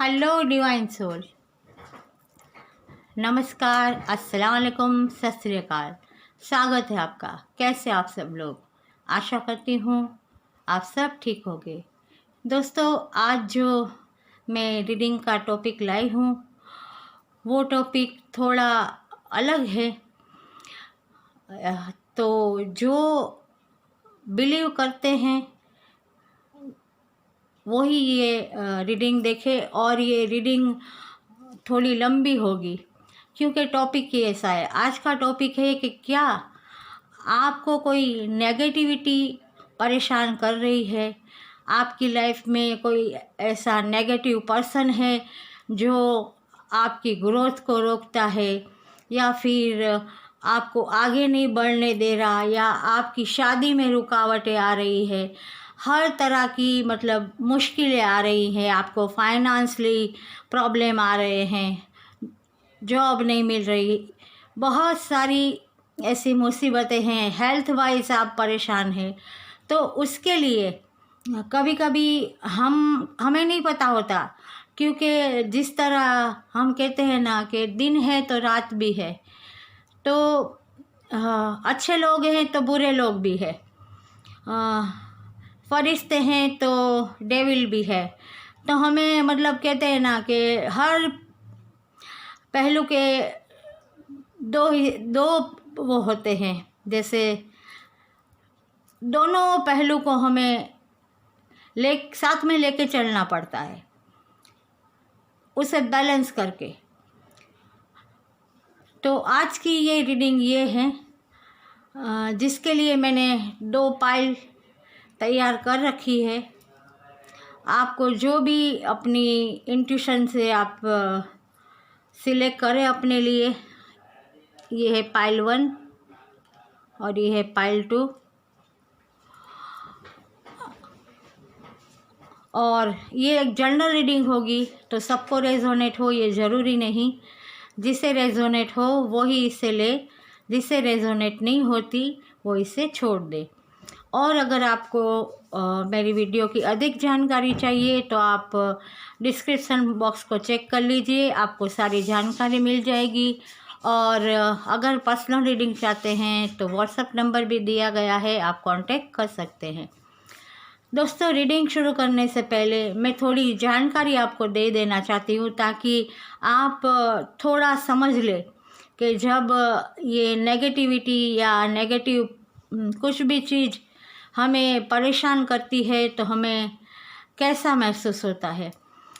Hello divine soul, नमस्कार, अस्सलाम वालेकुम, सत श्री अकाल। स्वागत है आपका। कैसे आप सब लोग? आशा करती हूँ आप सब ठीक होंगे। दोस्तों, आज जो मैं रीडिंग का टॉपिक लाई हूँ वो टॉपिक थोड़ा अलग है। तो जो बिलीव करते हैं वही ये रीडिंग देखे, और ये रीडिंग थोड़ी लंबी होगी क्योंकि टॉपिक ही ऐसा है। आज का टॉपिक है कि क्या आपको कोई नेगेटिविटी परेशान कर रही है, आपकी लाइफ में कोई ऐसा नेगेटिव पर्सन है जो आपकी ग्रोथ को रोकता है, या फिर आपको आगे नहीं बढ़ने दे रहा, या आपकी शादी में रुकावटें आ रही है, हर तरह की मतलब मुश्किलें आ रही हैं, आपको फाइनेंशियली प्रॉब्लम आ रहे हैं, जॉब नहीं मिल रही, बहुत सारी ऐसी मुसीबतें हैं, हेल्थ वाइज आप परेशान हैं। तो उसके लिए कभी कभी हमें नहीं पता होता, क्योंकि जिस तरह हम कहते हैं ना कि दिन है तो रात भी है, तो अच्छे लोग हैं तो बुरे लोग भी है, फरिश्ते हैं तो डेविल भी है। तो हमें मतलब कहते हैं ना कि हर पहलू के दो वो होते हैं, जैसे दोनों पहलू को हमें साथ में लेके चलना पड़ता है, उसे बैलेंस करके। तो आज की ये रीडिंग ये है जिसके लिए मैंने 2 पाइल तैयार कर रखी है। आपको जो भी अपनी इंट्यूशन से आप सिलेक्ट करें अपने लिए। ये है पाइल 1 और ये है पाइल 2। और ये एक जनरल रीडिंग होगी, तो सबको रेजोनेट हो ये ज़रूरी नहीं। जिसे रेजोनेट हो वही इसे ले, जिसे रेजोनेट नहीं होती वो इसे छोड़ दे। और अगर आपको मेरी वीडियो की अधिक जानकारी चाहिए तो आप डिस्क्रिप्शन बॉक्स को चेक कर लीजिए, आपको सारी जानकारी मिल जाएगी। और अगर पर्सनल रीडिंग चाहते हैं तो व्हाट्सएप नंबर भी दिया गया है, आप कांटेक्ट कर सकते हैं। दोस्तों, रीडिंग शुरू करने से पहले मैं थोड़ी जानकारी आपको दे देना चाहती हूँ, ताकि आप थोड़ा समझ लें कि जब ये नेगेटिविटी या नेगेटिव कुछ भी चीज़ हमें परेशान करती है तो हमें कैसा महसूस होता है।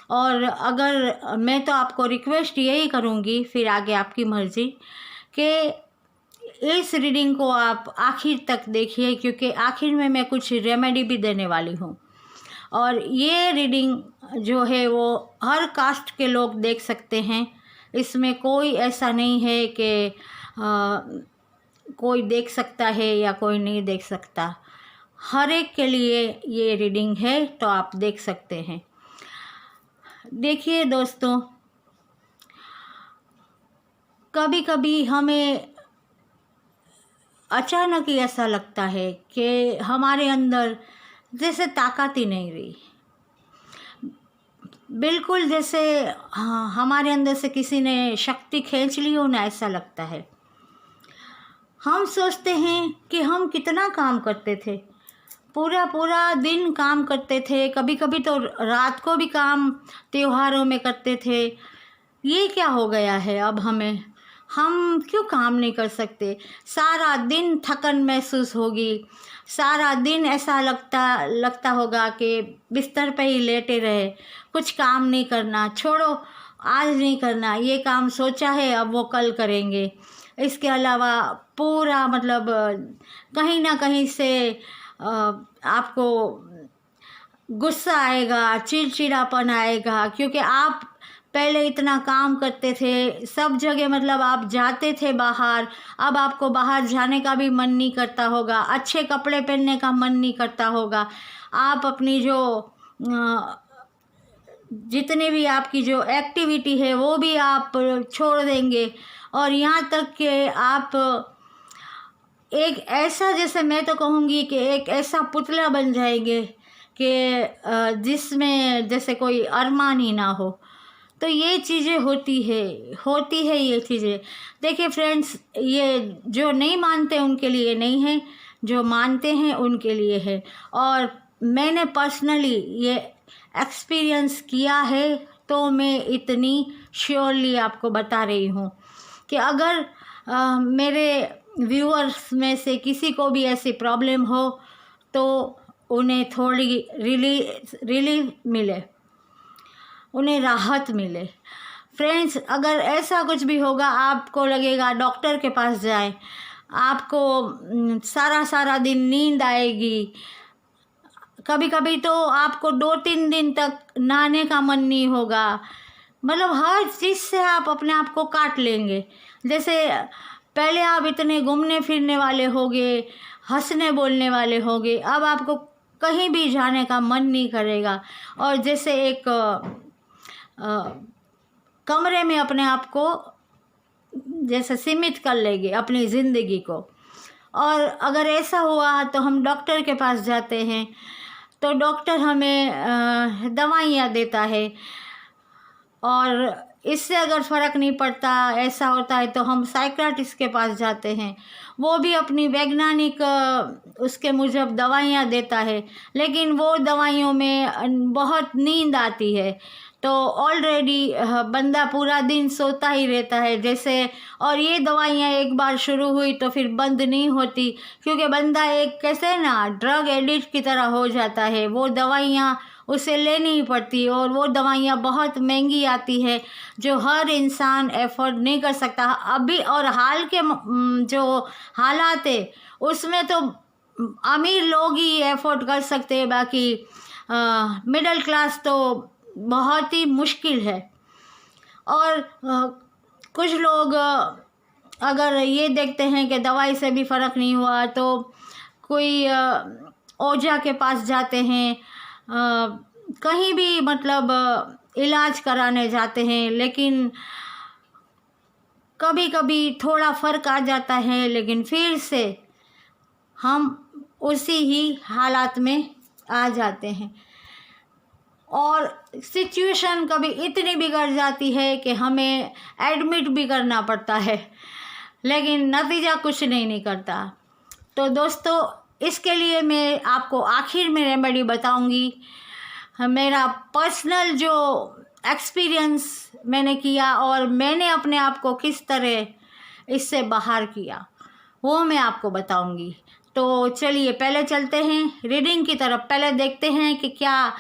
और अगर मैं तो आपको रिक्वेस्ट यही करूँगी, फिर आगे आपकी मर्ज़ी, कि इस रीडिंग को आप आखिर तक देखिए, क्योंकि आखिर में मैं कुछ रेमेडी भी देने वाली हूँ। और ये रीडिंग जो है वो हर कास्ट के लोग देख सकते हैं, इसमें कोई ऐसा नहीं है कि कोई देख सकता है या कोई नहीं देख सकता। हर एक के लिए ये रीडिंग है, तो आप देख सकते हैं। देखिए दोस्तों, कभी कभी हमें अचानक ही ऐसा लगता है कि हमारे अंदर जैसे ताकत ही नहीं रही, बिल्कुल जैसे हमारे अंदर से किसी ने शक्ति खींच ली हो ना, ऐसा लगता है। हम सोचते हैं कि हम कितना काम करते थे, पूरा पूरा दिन काम करते थे, कभी कभी तो रात को भी काम त्योहारों में करते थे। ये क्या हो गया है अब हमें? हम क्यों काम नहीं कर सकते? सारा दिन थकन महसूस होगी, सारा दिन ऐसा लगता होगा कि बिस्तर पे ही लेटे रहे, कुछ काम नहीं करना, छोड़ो आज नहीं करना, ये काम सोचा है अब वो कल करेंगे। इसके अलावा पूरा मतलब कहीं ना कहीं से आपको गुस्सा आएगा, चिड़चिड़ापन आएगा, क्योंकि आप पहले इतना काम करते थे, सब जगह मतलब आप जाते थे बाहर, अब आपको बाहर जाने का भी मन नहीं करता होगा, अच्छे कपड़े पहनने का मन नहीं करता होगा। आप अपनी जो जितने भी आपकी जो एक्टिविटी है वो भी आप छोड़ देंगे, और यहाँ तक कि आप एक ऐसा, जैसे मैं तो कहूँगी कि एक ऐसा पुतला बन जाएंगे कि जिसमें जैसे कोई अरमान ही ना हो, तो ये चीज़ें होती है ये चीज़ें। देखिए फ्रेंड्स, ये जो नहीं मानते उनके लिए नहीं है, जो मानते हैं उनके लिए है। और मैंने पर्सनली ये एक्सपीरियंस किया है, तो मैं इतनी श्योरली आपको बता रही हूँ कि अगर मेरे व्यूअर्स में से किसी को भी ऐसी प्रॉब्लम हो तो उन्हें थोड़ी रिलीफ मिले, उन्हें राहत मिले। फ्रेंड्स, अगर ऐसा कुछ भी होगा, आपको लगेगा डॉक्टर के पास जाएं, आपको सारा दिन नींद आएगी, कभी कभी तो आपको 2-3 दिन तक नहाने का मन नहीं होगा, मतलब हर चीज़ से आप अपने आप को काट लेंगे। जैसे पहले आप इतने घूमने फिरने वाले होगे, हंसने बोलने वाले होगे, अब आपको कहीं भी जाने का मन नहीं करेगा, और जैसे एक कमरे में अपने आप को जैसे सीमित कर लेंगे अपनी ज़िंदगी को। और अगर ऐसा हुआ तो हम डॉक्टर के पास जाते हैं, तो डॉक्टर हमें दवाइयाँ देता है, और इससे अगर फ़र्क नहीं पड़ता, ऐसा होता है, तो हम साइकियाट्रिस्ट के पास जाते हैं। वो भी अपनी वैज्ञानिक उसके मुजब दवाइयाँ देता है, लेकिन वो दवाइयों में बहुत नींद आती है, तो ऑलरेडी बंदा पूरा दिन सोता ही रहता है जैसे। और ये दवाइयाँ एक बार शुरू हुई तो फिर बंद नहीं होती, क्योंकि बंदा एक कैसे ना ड्रग एडिक्ट की तरह हो जाता है। वो दवाइयाँ उसे लेनी ही पड़ती, और वो दवाइयाँ बहुत महंगी आती है, जो हर इंसान एफोर्ड नहीं कर सकता अभी। और हाल के जो हालात है उसमें तो अमीर लोग ही एफोर्ड कर सकते हैं, बाकी मिडिल क्लास तो बहुत ही मुश्किल है। और कुछ लोग अगर ये देखते हैं कि दवाई से भी फ़र्क नहीं हुआ, तो कोई ओझा के पास जाते हैं, कहीं भी मतलब इलाज कराने जाते हैं, लेकिन कभी कभी थोड़ा फ़र्क आ जाता है, लेकिन फिर से हम उसी ही हालात में आ जाते हैं, और सिचुएशन कभी इतनी बिगड़ जाती है कि हमें एडमिट भी करना पड़ता है, लेकिन नतीजा कुछ नहीं करता। तो दोस्तों, इसके लिए मैं आपको आखिर में रेमेडी बताऊंगी। मेरा पर्सनल जो एक्सपीरियंस मैंने किया, और मैंने अपने आप को किस तरह इससे बाहर किया, वो मैं आपको बताऊंगी। तो चलिए पहले चलते हैं रीडिंग की तरफ। पहले देखते हैं कि क्या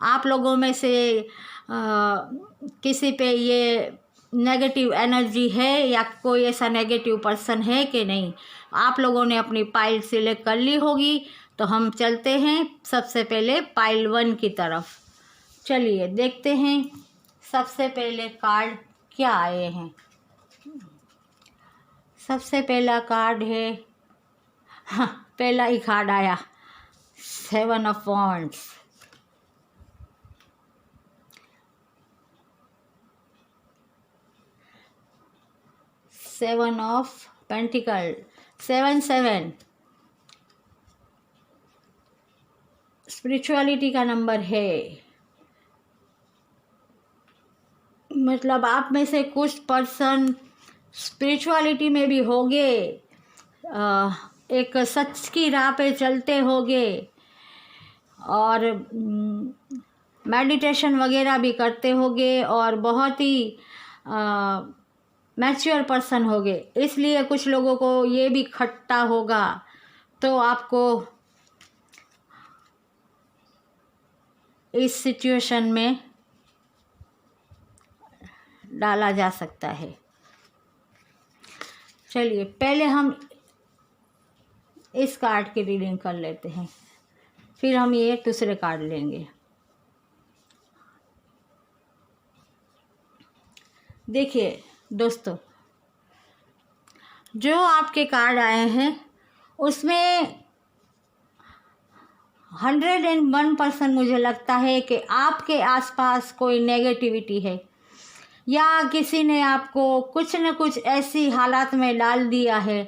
आप लोगों में से किसी पे ये नेगेटिव एनर्जी है, या कोई ऐसा नेगेटिव पर्सन है कि नहीं। आप लोगों ने अपनी पाइल सिलेक्ट कर ली होगी, तो हम चलते हैं सबसे पहले पाइल 1 की तरफ। चलिए देखते हैं सबसे पहले कार्ड क्या आए हैं। सबसे पहला कार्ड है, हाँ पहला ही कार्ड आया, 7 of wands. Seven of pentacle, 7 spirituality का नंबर है। मतलब आप में से कुछ पर्सन स्पिरिचुअलिटी में भी होंगे, एक सच की राह पे चलते होंगे, और मेडिटेशन वगैरह भी करते होंगे, और बहुत ही मैच्योर पर्सन होंगे। इसलिए कुछ लोगों को ये भी खट्टा होगा, तो आपको इस सिचुएशन में डाला जा सकता है। चलिए पहले हम इस कार्ड की रीडिंग कर लेते हैं, फिर हम ये दूसरे कार्ड लेंगे। देखिए दोस्तों, जो आपके कार्ड आए हैं उसमें 101% मुझे लगता है कि आपके आसपास कोई नेगेटिविटी है, या किसी ने आपको कुछ न कुछ ऐसी हालात में डाल दिया है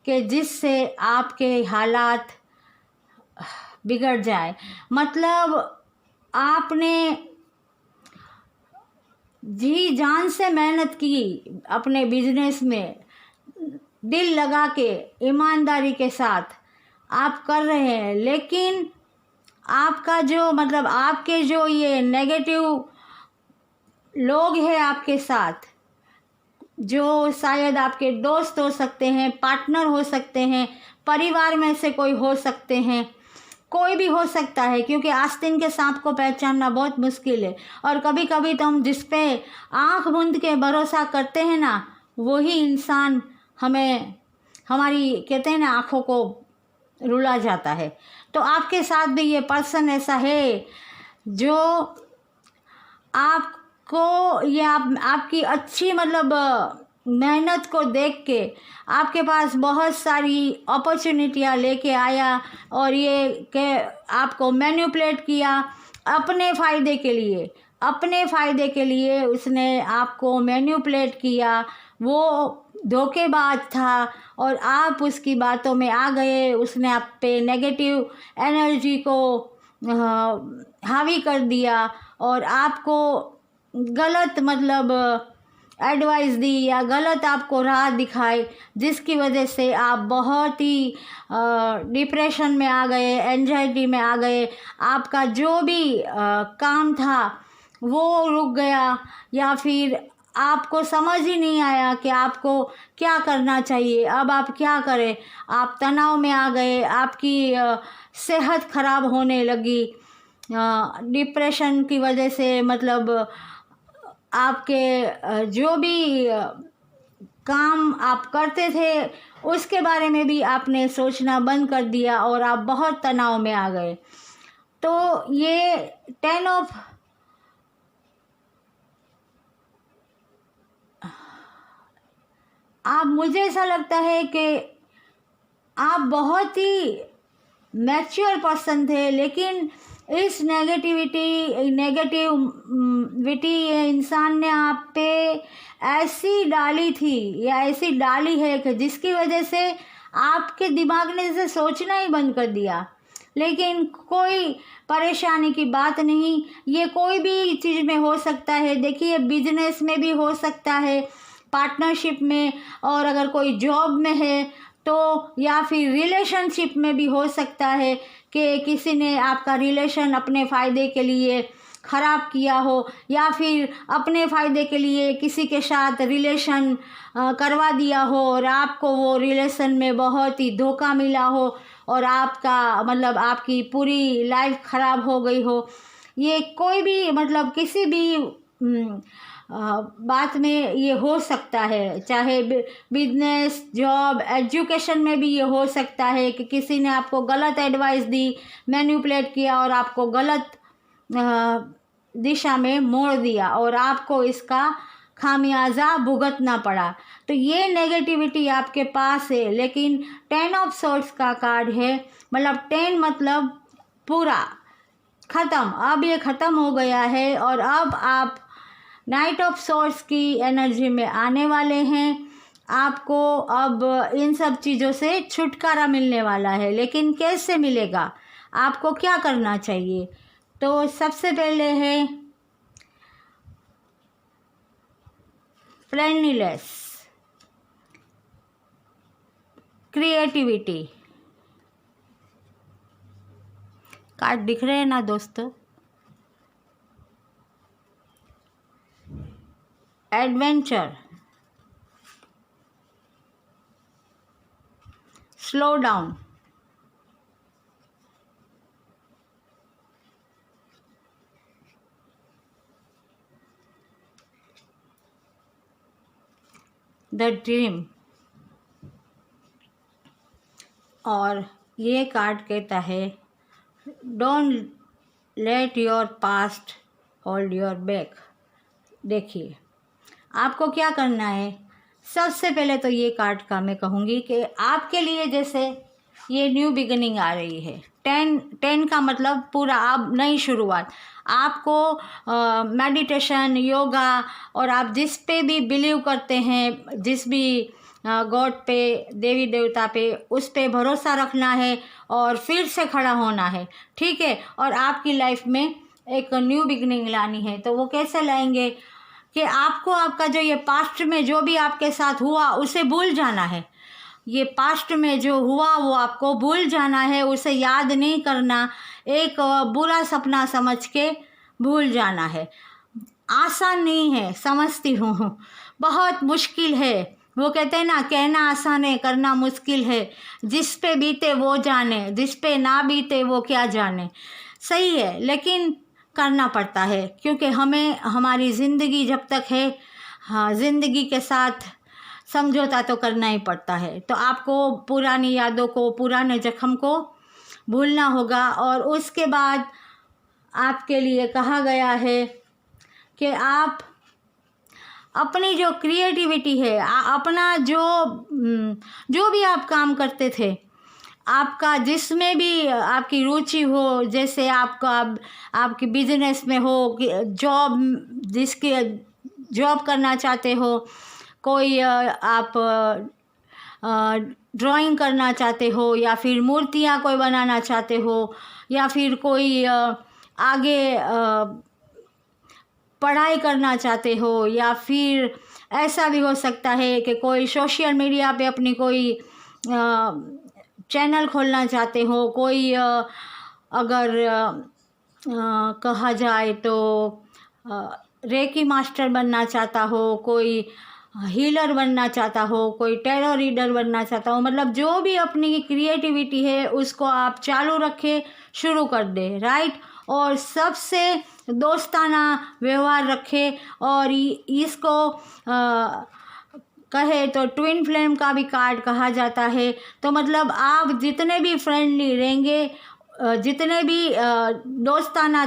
कि जिससे आपके हालात बिगड़ जाए। मतलब आपने जी जान से मेहनत की अपने बिजनेस में, दिल लगा के ईमानदारी के साथ आप कर रहे हैं, लेकिन आपका जो मतलब आपके जो ये नेगेटिव लोग हैं आपके साथ, जो शायद आपके दोस्त हो सकते हैं, पार्टनर हो सकते हैं, परिवार में से कोई हो सकते हैं, कोई भी हो सकता है, क्योंकि आस्तीन के सांप को पहचानना बहुत मुश्किल है। और कभी कभी तो हम जिस पे आँख मूंद के भरोसा करते हैं ना, वही इंसान हमें हमारी कहते हैं ना आँखों को रुला जाता है। तो आपके साथ भी ये पर्सन ऐसा है जो आपको ये आपकी अच्छी मतलब मेहनत को देख के आपके पास बहुत सारी अपॉर्चुनिटियाँ लेके आया और ये के आपको मैनिपुलेट किया अपने फ़ायदे के लिए, अपने फ़ायदे के लिए उसने आपको मैनिपुलेट किया। वो धोखेबाज था और आप उसकी बातों में आ गए, उसने आप पे नेगेटिव एनर्जी को हावी कर दिया और आपको गलत मतलब एडवाइस दी या गलत आपको राह दिखाई, जिसकी वजह से आप बहुत ही डिप्रेशन में आ गए, एंजाइटी में आ गए। आपका जो भी काम था वो रुक गया या फिर आपको समझ ही नहीं आया कि आपको क्या करना चाहिए, अब आप क्या करें। आप तनाव में आ गए, आपकी सेहत खराब होने लगी डिप्रेशन की वजह से। मतलब आपके जो भी काम आप करते थे उसके बारे में भी आपने सोचना बंद कर दिया और आप बहुत तनाव में आ गए। तो ये 10 ऑफ आप मुझे ऐसा लगता है कि आप बहुत ही मैच्योर पर्सन थे, लेकिन इस नेगेटिविटी ये इंसान ने आप पे ऐसी डाली थी या ऐसी डाली है कि जिसकी वजह से आपके दिमाग ने इसे सोचना ही बंद कर दिया। लेकिन कोई परेशानी की बात नहीं, ये कोई भी चीज़ में हो सकता है। देखिए बिजनेस में भी हो सकता है, पार्टनरशिप में, और अगर कोई जॉब में है तो, या फिर रिलेशनशिप में भी हो सकता है कि किसी ने आपका रिलेशन अपने फ़ायदे के लिए ख़राब किया हो या फिर अपने फ़ायदे के लिए किसी के साथ रिलेशन करवा दिया हो और आपको वो रिलेशन में बहुत ही धोखा मिला हो और आपका मतलब आपकी पूरी लाइफ ख़राब हो गई हो। ये कोई भी मतलब किसी भी बात में ये हो सकता है, चाहे बिजनेस, जॉब, एजुकेशन में भी ये हो सकता है कि किसी ने आपको गलत एडवाइस दी, मैनिपुलेट किया और आपको गलत दिशा में मोड़ दिया और आपको इसका खामियाजा भुगतना पड़ा। तो ये नेगेटिविटी आपके पास है। लेकिन 10 ऑफ सोर्ड्स का कार्ड है, मतलब 10 मतलब पूरा ख़त्म, अब ये ख़त्म हो गया है और अब आप नाइट ऑफ सोर्ड्स की एनर्जी में आने वाले हैं। आपको अब इन सब चीज़ों से छुटकारा मिलने वाला है। लेकिन कैसे मिलेगा, आपको क्या करना चाहिए? तो सबसे पहले है फ्रेंडलीनेस, क्रिएटिविटी। कार्ड दिख रहे हैं ना दोस्तों? Adventure, slow down, the dream. और ये कार्ड कहता है don't let your past hold your back. देखिए आपको क्या करना है। सबसे पहले तो ये कार्ड का मैं कहूँगी कि आपके लिए जैसे ये न्यू बिगिनिंग आ रही है, 10 का मतलब पूरा आप नई शुरुआत। आपको मेडिटेशन, योगा और आप जिस पे भी बिलीव करते हैं, जिस भी गॉड पे, देवी देवता पे, उस पे भरोसा रखना है और फिर से खड़ा होना है, ठीक है। और आपकी लाइफ में एक न्यू बिगिनिंग लानी है। तो वो कैसे लाएंगे कि आपको आपका जो ये पास्ट में जो भी आपके साथ हुआ उसे भूल जाना है। ये पास्ट में जो हुआ वो आपको भूल जाना है, उसे याद नहीं करना, एक बुरा सपना समझ के भूल जाना है। आसान नहीं है, समझती हूँ, बहुत मुश्किल है। वो कहते हैं ना, कहना आसान है करना मुश्किल है। जिस पे बीते वो जाने, जिस पे ना बीते वो क्या जाने। सही है, लेकिन करना पड़ता है, क्योंकि हमें हमारी ज़िंदगी जब तक है, हाँ, ज़िंदगी के साथ समझौता तो करना ही पड़ता है। तो आपको पुरानी यादों को, पुराने जख्म को भूलना होगा। और उसके बाद आपके लिए कहा गया है कि आप अपनी जो क्रिएटिविटी है, अपना जो भी आप काम करते थे, आपका जिसमें भी आपकी रुचि हो, जैसे आपकी बिजनेस में हो, जॉब, जिसके जॉब करना चाहते हो, कोई आप ड्राइंग करना चाहते हो, या फिर मूर्तियाँ कोई बनाना चाहते हो, या फिर कोई आगे पढ़ाई करना चाहते हो, या फिर ऐसा भी हो सकता है कि कोई सोशल मीडिया पे अपनी कोई चैनल खोलना चाहते हो, कोई अगर कहा जाए तो रेकी मास्टर बनना चाहता हो, कोई हीलर बनना चाहता हो, कोई टैरो रीडर बनना चाहता हो, मतलब जो भी अपनी क्रिएटिविटी है उसको आप चालू रखें, शुरू कर दें, राइट। और सबसे दोस्ताना व्यवहार रखें। और इसको कहे तो ट्विन फ्लेम का भी कार्ड कहा जाता है। तो मतलब आप जितने भी फ्रेंडली रहेंगे, जितने भी दोस्ताना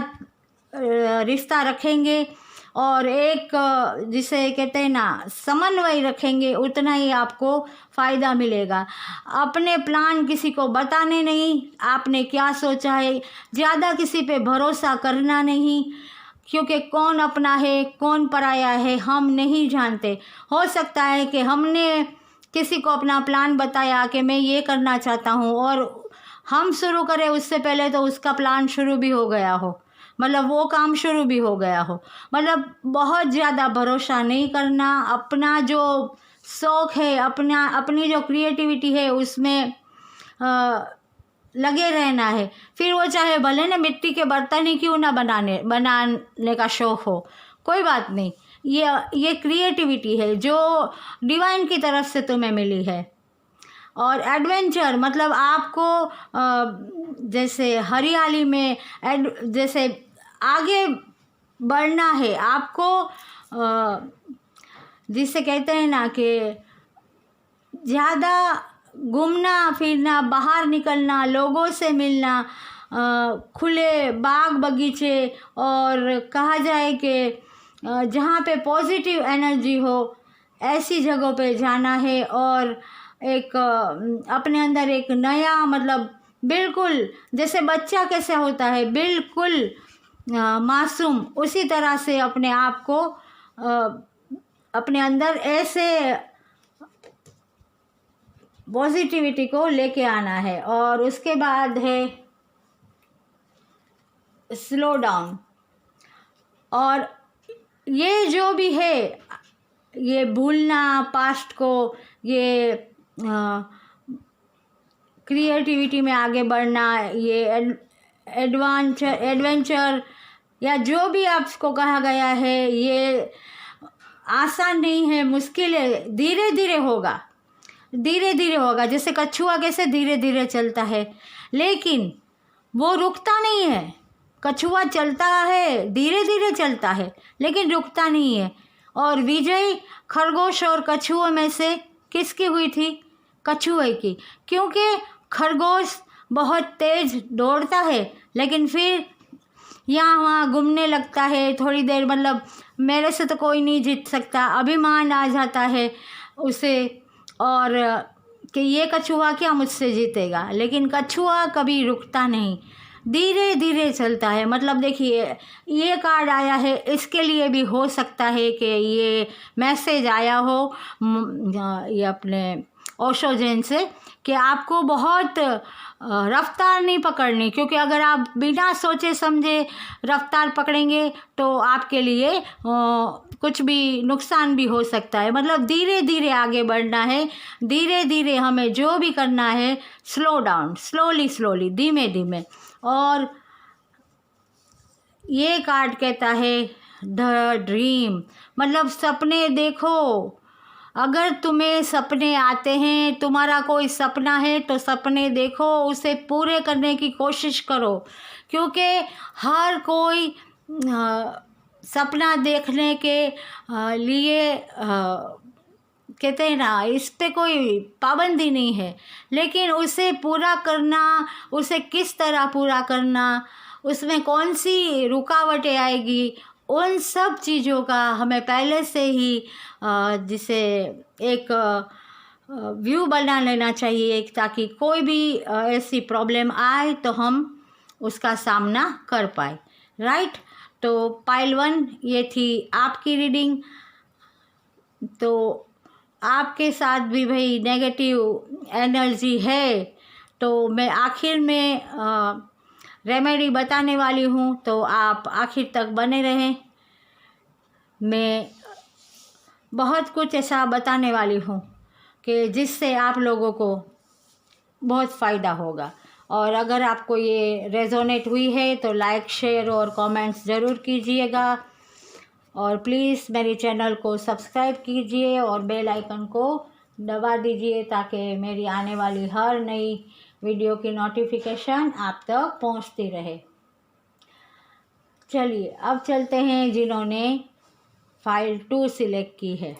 रिश्ता रखेंगे, और एक जिसे कहते हैं ना समन्वय रखेंगे, उतना ही आपको फ़ायदा मिलेगा। अपने प्लान किसी को बताने नहीं, आपने क्या सोचा है, ज़्यादा किसी पे भरोसा करना नहीं, क्योंकि कौन अपना है कौन पराया है हम नहीं जानते। हो सकता है कि हमने किसी को अपना प्लान बताया कि मैं ये करना चाहता हूँ, और हम शुरू करें उससे पहले तो उसका प्लान शुरू भी हो गया हो, मतलब वो काम शुरू भी हो गया हो। मतलब बहुत ज़्यादा भरोसा नहीं करना, अपना जो शौक़ है, अपनी जो क्रिएटिविटी है उसमें लगे रहना है। फिर वो चाहे भले ना मिट्टी के बर्तन ही क्यों ना बनाने का शौक़ हो, कोई बात नहीं। ये क्रिएटिविटी है जो डिवाइन की तरफ से तुम्हें मिली है। और एडवेंचर मतलब आपको जैसे हरियाली में जैसे आगे बढ़ना है आपको, जिसे कहते हैं ना कि ज़्यादा घूमना फिरना, बाहर निकलना, लोगों से मिलना, खुले बाग बगीचे, और कहा जाए कि जहाँ पे पॉजिटिव एनर्जी हो ऐसी जगहों पे जाना है। और एक अपने अंदर एक नया, मतलब बिल्कुल जैसे बच्चा कैसे होता है, बिल्कुल मासूम, उसी तरह से अपने आप को अपने अंदर ऐसे पॉजिटिविटी को लेके आना है। और उसके बाद है स्लो डाउन। और ये जो भी है, ये भूलना पास्ट को, ये क्रिएटिविटी में आगे बढ़ना, ये एडवेंचर या जो भी आपको कहा गया है, ये आसान नहीं है, मुश्किल है, धीरे धीरे होगा, धीरे धीरे होगा। जैसे कछुआ कैसे धीरे धीरे चलता है, लेकिन वो रुकता नहीं है। कछुआ चलता है, धीरे धीरे चलता है, लेकिन रुकता नहीं है। और विजय खरगोश और कछुओं में से किसकी हुई थी? कछुए की, क्योंकि खरगोश बहुत तेज दौड़ता है, लेकिन फिर यहाँ वहाँ घूमने लगता है थोड़ी देर, मतलब मेरे से तो कोई नहीं जीत सकता, अभिमान आ जाता है उसे, और कि ये कछुआ क्या मुझसे जीतेगा। लेकिन कछुआ कभी रुकता नहीं, धीरे धीरे चलता है। मतलब देखिए, ये कार्ड आया है, इसके लिए भी हो सकता है कि ये मैसेज आया हो, ये अपने ओशो जैन से कि आपको बहुत रफ्तार नहीं पकड़नी, क्योंकि अगर आप बिना सोचे समझे रफ्तार पकड़ेंगे तो आपके लिए कुछ भी नुकसान भी हो सकता है। मतलब धीरे धीरे आगे बढ़ना है, धीरे धीरे हमें जो भी करना है, स्लो डाउन, स्लोली स्लोली, धीमे धीमे। और ये कार्ड कहता है द ड्रीम, मतलब सपने देखो। अगर तुम्हें सपने आते हैं, तुम्हारा कोई सपना है तो सपने देखो, उसे पूरे करने की कोशिश करो, क्योंकि हर कोई सपना देखने के लिए कहते हैं ना, इस पे कोई पाबंदी नहीं है, लेकिन उसे पूरा करना, उसे किस तरह पूरा करना, उसमें कौन सी रुकावटें आएगी, उन सब चीज़ों का हमें पहले से ही जिसे एक व्यू बना लेना चाहिए, ताकि कोई भी ऐसी प्रॉब्लम आए तो हम उसका सामना कर पाए, राइट। तो पाइल 1 ये थी आपकी रीडिंग। तो आपके साथ भी भाई नेगेटिव एनर्जी है, तो मैं आखिर में रेमेडी बताने वाली हूँ, तो आप आखिर तक बने रहें। मैं बहुत कुछ ऐसा बताने वाली हूँ कि जिससे आप लोगों को बहुत फ़ायदा होगा। और अगर आपको ये रेजोनेट हुई है तो लाइक, शेयर और कमेंट्स ज़रूर कीजिएगा, और प्लीज़ मेरे चैनल को सब्सक्राइब कीजिए और बेल आइकन को दबा दीजिए, ताकि मेरी आने वाली हर नई वीडियो की नोटिफिकेशन आप तक पहुंचती रहे। चलिए अब चलते हैं जिन्होंने फाइल 2 सिलेक्ट की है।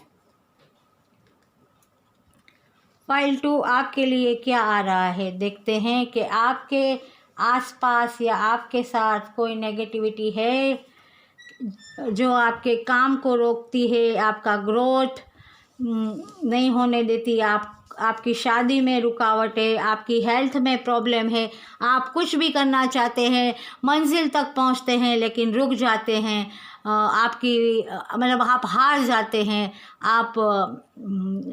फाइल 2 आपके लिए क्या आ रहा है, देखते हैं कि आपके आसपास या आपके साथ कोई नेगेटिविटी है जो आपके काम को रोकती है, आपका ग्रोथ नहीं होने देती, आपकी शादी में रुकावट है, आपकी हेल्थ में प्रॉब्लम है, आप कुछ भी करना चाहते हैं, मंजिल तक पहुंचते हैं लेकिन रुक जाते हैं, आपकी मतलब आप हार जाते हैं, आप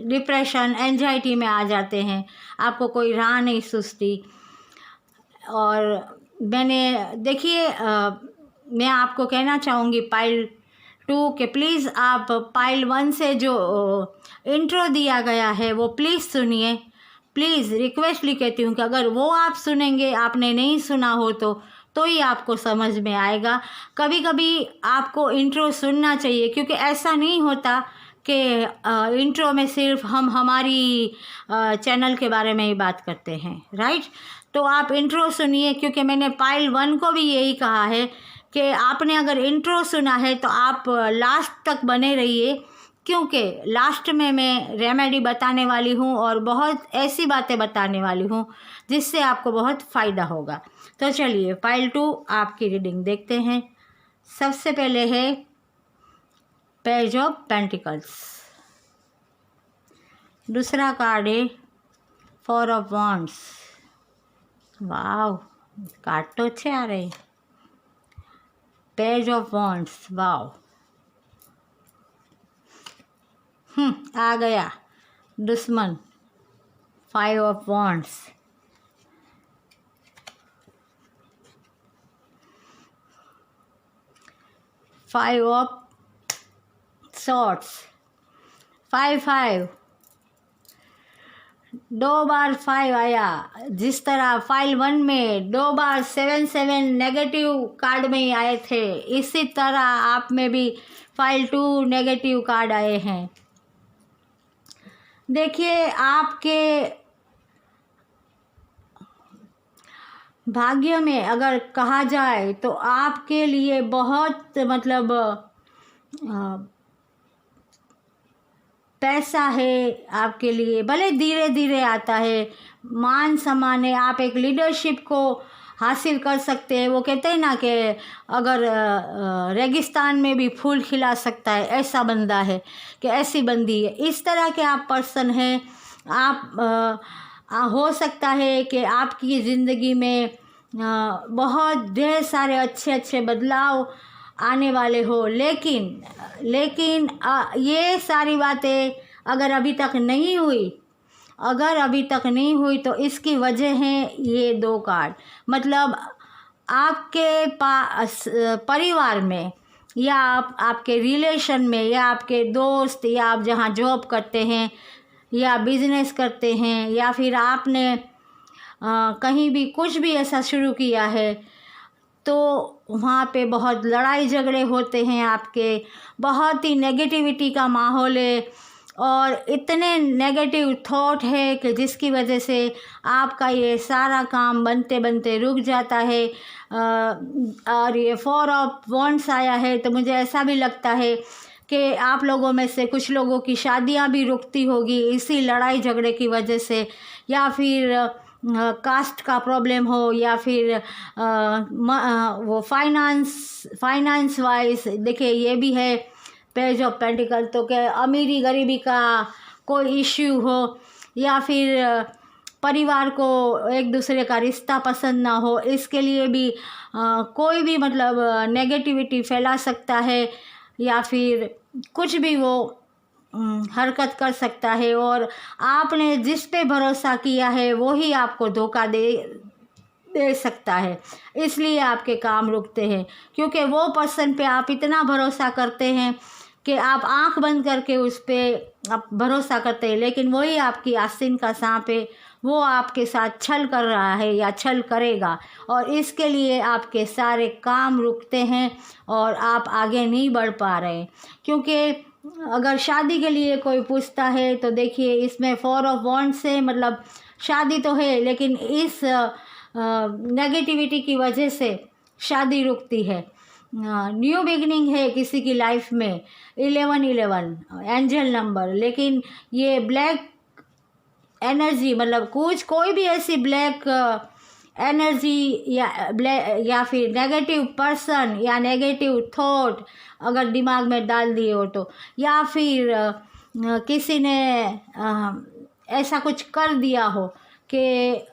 डिप्रेशन, एंजाइटी में आ जाते हैं, आपको कोई राह नहीं सूझती। और मैंने देखिए मैं आपको कहना चाहूँगी पाइल 2 के प्लीज़ आप पाइल 1 से जो इंट्रो दिया गया है वो प्लीज़ सुनिए, प्लीज़ रिक्वेस्टली कहती हूँ कि अगर वो आप सुनेंगे, आपने नहीं सुना हो तो ही आपको समझ में आएगा। कभी कभी आपको इंट्रो सुनना चाहिए, क्योंकि ऐसा नहीं होता कि इंट्रो में सिर्फ हम हमारी चैनल के बारे में ही बात करते हैं, राइट। तो आप इंट्रो सुनिए, क्योंकि मैंने पाइल 1 को भी यही कहा है कि आपने अगर इंट्रो सुना है तो आप लास्ट तक बने रहिए, क्योंकि लास्ट में मैं रेमेडी बताने वाली हूँ और बहुत ऐसी बातें बताने वाली हूँ जिससे आपको बहुत फ़ायदा होगा। तो चलिए फाइल 2 आपकी रीडिंग देखते हैं। सबसे पहले है पेज ऑफ पेंटिकल्स, दूसरा कार्ड है 4 ऑफ वॉन्ड्स। वाव, कार्ड तो अच्छे आ रहे। पेज ऑफ वॉन्ड्स, वाव, आ गया दुश्मन, 5 of wands, five of swords, 5 2 बार 5 आया। जिस तरह फाइल 1 में 2 बार 7 नेगेटिव कार्ड में ही आए थे, इसी तरह आप में भी फाइल 2 नेगेटिव कार्ड आए हैं। देखिए आपके भाग्य में अगर कहा जाए तो आपके लिए बहुत मतलब पैसा है आपके लिए, भले धीरे धीरे आता है, मान सम्मान है, आप एक लीडरशिप को हासिल कर सकते हैं। वो कहते हैं ना कि अगर रेगिस्तान में भी फूल खिला सकता है, ऐसा बंदा है कि ऐसी बंदी है, इस तरह के आप पर्सन हैं। आप हो सकता है कि आपकी ज़िंदगी में बहुत ढेर सारे अच्छे अच्छे बदलाव आने वाले हो, लेकिन ये सारी बातें अगर अभी तक नहीं हुई, अगर अभी तक नहीं हुई तो इसकी वजह है ये 2 कार्ड। मतलब आपके पास परिवार में या आपके रिलेशन में या आपके दोस्त या आप जहाँ जॉब करते हैं या बिजनेस करते हैं या फिर आपने कहीं भी कुछ भी ऐसा शुरू किया है तो वहाँ पे बहुत लड़ाई झगड़े होते हैं, आपके बहुत ही नेगेटिविटी का माहौल है और इतने नेगेटिव थॉट है कि जिसकी वजह से आपका ये सारा काम बनते बनते रुक जाता है। और ये 4 ऑफ वॉन्ड्स आया है तो मुझे ऐसा भी लगता है कि आप लोगों में से कुछ लोगों की शादियां भी रुकती होगी इसी लड़ाई झगड़े की वजह से, या फिर कास्ट का प्रॉब्लम हो, या फिर वो फाइनेंस वाइज देखिए ये भी है पेज ऑफ पेंटिकल, तो क्या अमीरी गरीबी का कोई इश्यू हो, या फिर परिवार को एक दूसरे का रिश्ता पसंद ना हो, इसके लिए भी कोई भी मतलब नेगेटिविटी फैला सकता है या फिर कुछ भी वो हरकत कर सकता है। और आपने जिस पे भरोसा किया है वो ही आपको धोखा दे सकता है, इसलिए आपके काम रुकते हैं क्योंकि वो पर्सन पे आप इतना भरोसा करते हैं कि आप आंख बंद करके उस पर आप भरोसा करते हैं, लेकिन वही आपकी आस्तीन का सांप है, वो आपके साथ छल कर रहा है या छल करेगा और इसके लिए आपके सारे काम रुकते हैं और आप आगे नहीं बढ़ पा रहे हैं। क्योंकि अगर शादी के लिए कोई पूछता है तो देखिए इसमें 4 ऑफ वॉन्ड्स है, मतलब शादी तो है लेकिन इस नेगेटिविटी की वजह से शादी रुकती है। न्यू बिगनिंग है किसी की लाइफ में, 1111 एंजल नंबर, लेकिन ये ब्लैक एनर्जी मतलब कोई भी ऐसी ब्लैक एनर्जी या फिर नेगेटिव पर्सन या नेगेटिव थॉट अगर दिमाग में डाल दिए हो तो, या फिर किसी ने ऐसा कुछ कर दिया हो कि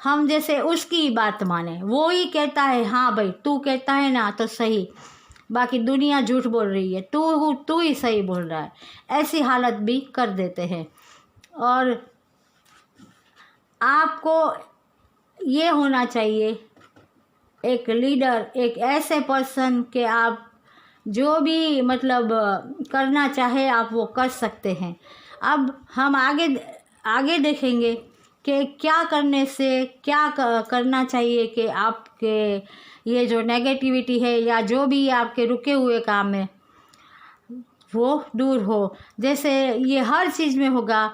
हम जैसे उसकी बात माने, वो ही कहता है हाँ भाई तू कहता है ना तो सही, बाकी दुनिया झूठ बोल रही है, तू ही सही बोल रहा है, ऐसी हालत भी कर देते हैं। और आपको ये होना चाहिए एक लीडर, एक ऐसे पर्सन के आप जो भी मतलब करना चाहे आप वो कर सकते हैं। अब हम आगे देखेंगे कि क्या करने से क्या करना चाहिए कि आपके ये जो नेगेटिविटी है या जो भी आपके रुके हुए काम है वो दूर हो। जैसे ये हर चीज़ में होगा,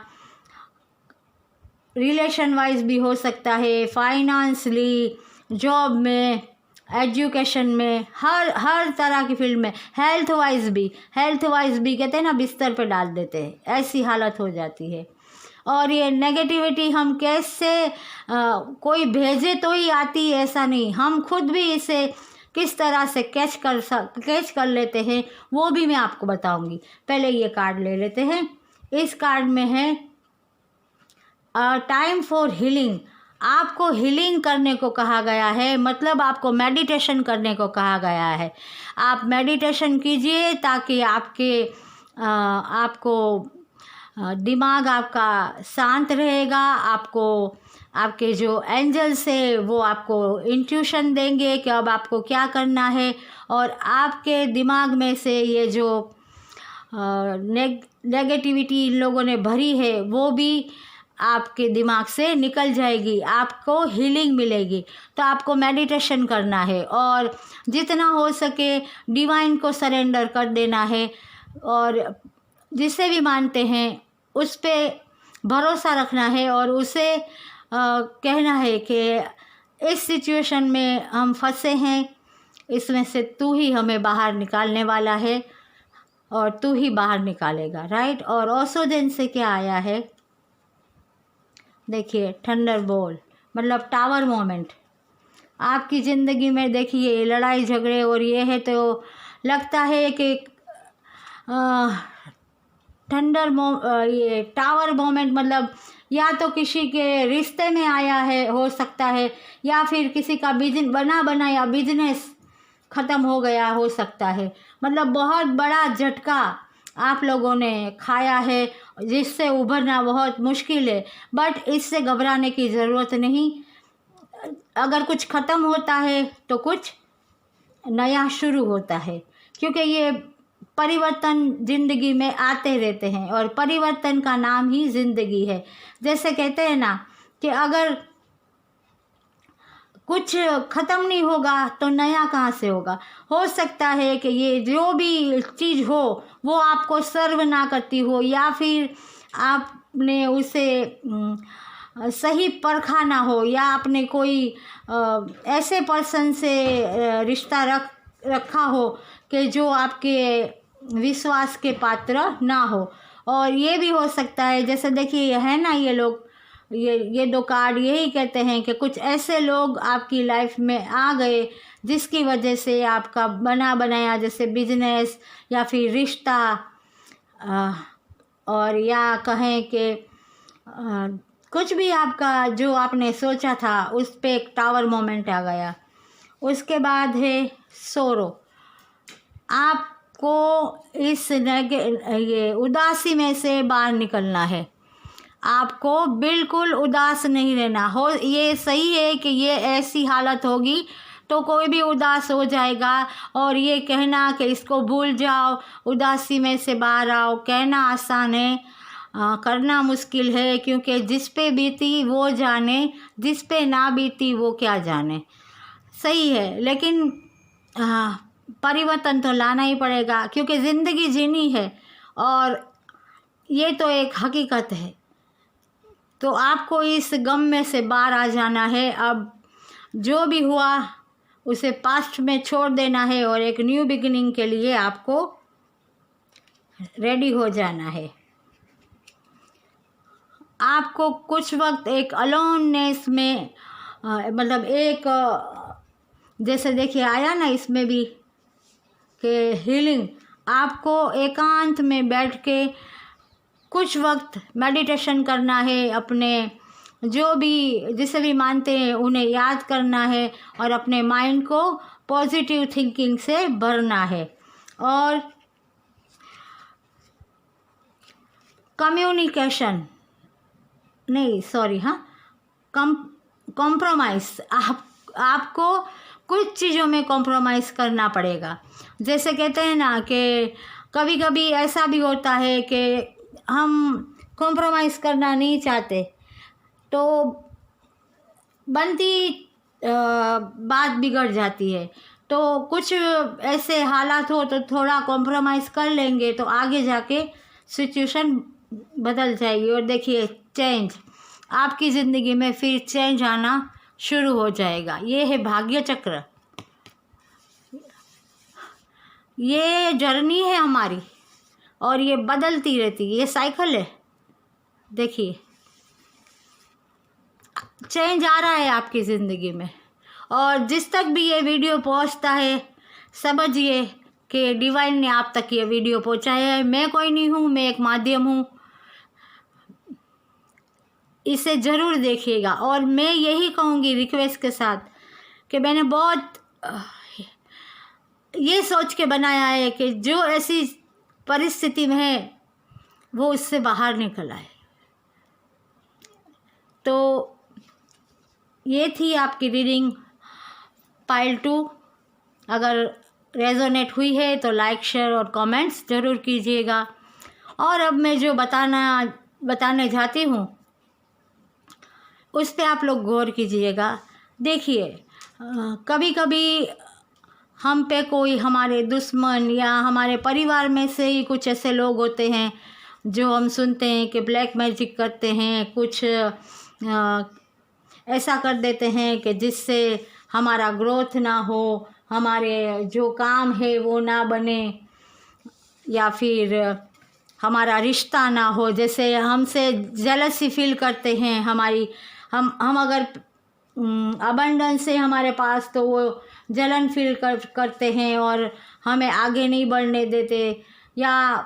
रिलेशन वाइज भी हो सकता है, फाइनेंशली, जॉब में, एजुकेशन में, हर तरह की फील्ड में, हेल्थ वाइज भी कहते हैं ना बिस्तर पे डाल देते हैं, ऐसी हालत हो जाती है। और ये नेगेटिविटी हम कैसे कोई भेजे तो ही आती है ऐसा नहीं, हम खुद भी इसे किस तरह से कैच कर लेते हैं वो भी मैं आपको बताऊंगी। पहले ये कार्ड ले लेते हैं। इस कार्ड में है टाइम फॉर हीलिंग। आपको हीलिंग करने को कहा गया है, मतलब आपको मेडिटेशन करने को कहा गया है। आप मेडिटेशन कीजिए ताकि आपको दिमाग आपका शांत रहेगा, आपको आपके जो एंजल्स है वो आपको इंट्यूशन देंगे कि अब आपको क्या करना है, और आपके दिमाग में से ये जो नेगेटिविटी इन लोगों ने भरी है वो भी आपके दिमाग से निकल जाएगी, आपको हीलिंग मिलेगी। तो आपको मेडिटेशन करना है और जितना हो सके डिवाइन को सरेंडर कर देना है, और जिसे भी मानते हैं उस पे भरोसा रखना है और उसे कहना है कि इस सिचुएशन में हम फंसे हैं, इसमें से तू ही हमें बाहर निकालने वाला है और तू ही बाहर निकालेगा, राइट। और ऑसोजन से क्या आया है देखिए, थंडरबोल्ट, मतलब टावर मोमेंट। आपकी ज़िंदगी में देखिए लड़ाई झगड़े और ये है तो लगता है कि ये टावर मोमेंट मतलब या तो किसी के रिश्ते में आया है हो सकता है, या फिर किसी का बनाया बिजनेस ख़त्म हो गया हो सकता है। मतलब बहुत बड़ा झटका आप लोगों ने खाया है, जिससे उभरना बहुत मुश्किल है, बट इससे घबराने की ज़रूरत नहीं। अगर कुछ ख़त्म होता है तो कुछ नया शुरू होता है, क्योंकि ये परिवर्तन ज़िंदगी में आते रहते हैं और परिवर्तन का नाम ही ज़िंदगी है। जैसे कहते हैं ना कि अगर कुछ ख़त्म नहीं होगा तो नया कहाँ से होगा। हो सकता है कि ये जो भी चीज़ हो वो आपको सर्व ना करती हो, या फिर आपने उसे सही परखा ना हो, या आपने कोई ऐसे पर्सन से रिश्ता रखा हो कि जो आपके विश्वास के पात्र ना हो। और ये भी हो सकता है, जैसे देखिए है ना, ये लोग ये दो कार्ड यही कहते हैं कि कुछ ऐसे लोग आपकी लाइफ में आ गए जिसकी वजह से आपका बना बनाया जैसे बिजनेस या फिर रिश्ता, और या कहें कि कुछ भी आपका जो आपने सोचा था उस पे एक टावर मोमेंट आ गया। उसके बाद है सोरो। आपको इस ये उदासी में से बाहर निकलना है। आपको बिल्कुल उदास नहीं रहना हो। ये सही है कि ये ऐसी हालत होगी तो कोई भी उदास हो जाएगा, और ये कहना कि इसको भूल जाओ, उदासी में से बाहर आओ, कहना आसान है, करना मुश्किल है, क्योंकि जिस पे बीती वो जाने, जिस पे ना बीती वो क्या जाने। सही है, लेकिन परिवर्तन तो लाना ही पड़ेगा, क्योंकि ज़िंदगी जीनी है और ये तो एक हकीकत है। तो आपको इस गम में से बाहर आ जाना है। अब जो भी हुआ उसे पास्ट में छोड़ देना है और एक न्यू बिगिनिंग के लिए आपको रेडी हो जाना है। आपको कुछ वक्त एक अलोननेस में मतलब एक जैसे देखिए आया ना इसमें भी कि हीलिंग, आपको एकांत में बैठ के कुछ वक्त मेडिटेशन करना है, अपने जो भी जिसे भी मानते हैं उन्हें याद करना है और अपने माइंड को पॉजिटिव थिंकिंग से भरना है। और कम्युनिकेशन नहीं, सॉरी, हाँ, कॉम्प्रोमाइज़, आपको कुछ चीज़ों में कॉम्प्रोमाइज़ करना पड़ेगा। जैसे कहते हैं ना कि कभी कभी ऐसा भी होता है कि हम कॉम्प्रोमाइज़ करना नहीं चाहते, तो बनती बात बिगड़ जाती है। तो कुछ ऐसे हालात हो तो थोड़ा कॉम्प्रोमाइज़ कर लेंगे तो आगे जाके सिचुएशन बदल जाएगी। और देखिए चेंज, आपकी ज़िंदगी में फिर चेंज आना शुरू हो जाएगा। ये है भाग्य चक्र, ये जर्नी है हमारी और ये बदलती रहती है, ये साइकिल है। देखिए चेंज आ रहा है आपकी ज़िंदगी में, और जिस तक भी ये वीडियो पहुंचता है समझिए कि डिवाइन ने आप तक ये वीडियो पहुंचाया है। मैं कोई नहीं हूँ, मैं एक माध्यम हूँ। इसे ज़रूर देखिएगा। और मैं यही कहूँगी रिक्वेस्ट के साथ कि मैंने बहुत ये सोच के बनाया है कि जो ऐसी परिस्थिति में है वो उससे बाहर निकल आए। तो ये थी आपकी रीडिंग पाइल 2। अगर रेजोनेट हुई है तो लाइक, शेयर और कमेंट्स ज़रूर कीजिएगा। और अब मैं जो बताने जाती हूँ उस पे आप लोग गौर कीजिएगा। देखिए कभी कभी हम पे कोई हमारे दुश्मन या हमारे परिवार में से ही कुछ ऐसे लोग होते हैं जो हम सुनते हैं कि ब्लैक मैजिक करते हैं, कुछ ऐसा कर देते हैं कि जिससे हमारा ग्रोथ ना हो, हमारे जो काम है वो ना बने, या फिर हमारा रिश्ता ना हो। जैसे हमसे जेलसी फील करते हैं, हम अगर अबंडेंस है हमारे पास तो वो जलन फील करते हैं और हमें आगे नहीं बढ़ने देते, या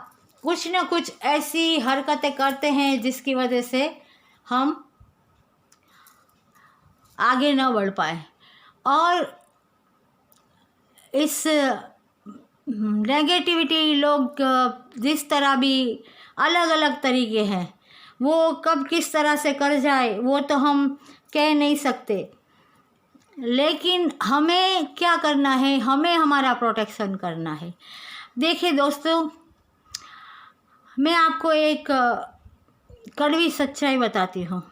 कुछ ना कुछ ऐसी हरकतें करते हैं जिसकी वजह से हम आगे ना बढ़ पाए। और इस नेगेटिविटी लोग जिस तरह भी अलग अलग तरीके हैं, वो कब किस तरह से कर जाए वो तो हम कह नहीं सकते, लेकिन हमें क्या करना है, हमें हमारा प्रोटेक्शन करना है। देखिए दोस्तों, मैं आपको एक कड़वी सच्चाई बताती हूँ।